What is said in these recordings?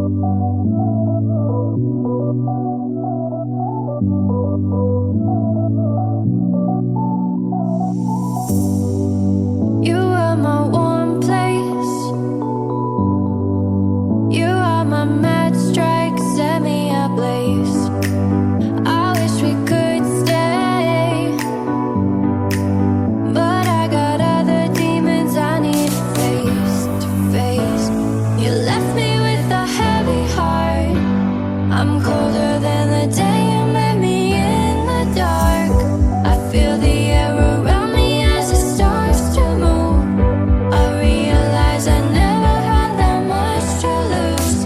You are my warm place. You are my mad strike, set me ablaze. I wish we could stay, but I got other demons I need face to face. You left me with a heavy heart. I'm colder than the day you met me in the dark. I feel the air around me as it starts to move. I realize I never had that much to lose,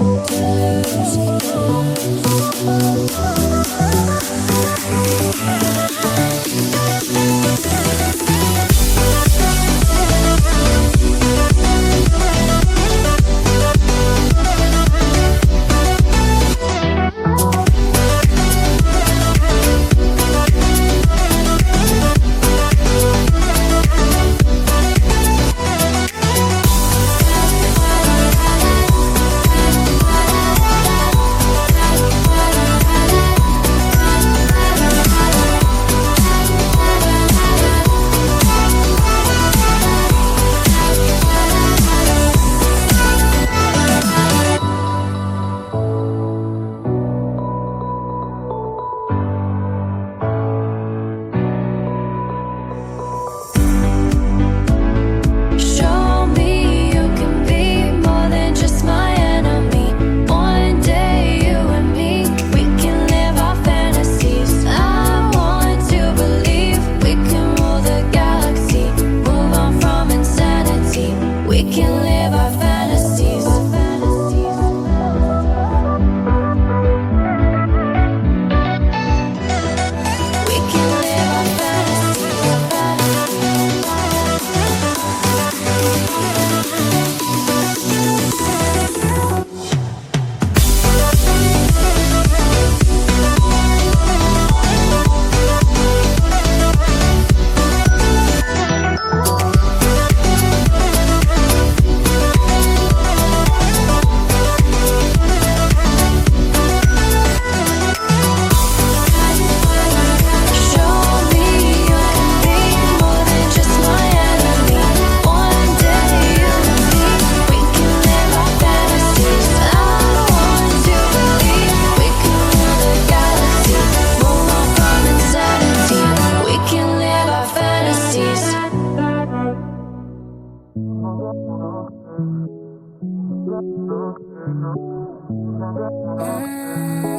show me you can be more than just my enemy. One day you and me, we can live our fantasies. I want to believe we can rule the galaxy, move on from insanity. We can live our fantasies. We can live our Show me you can be more than just my enemy. One day you and me, we can live our fantasies. I want to believe we can rule the galaxy, move on from insanity. We can live our fantasies. Mm.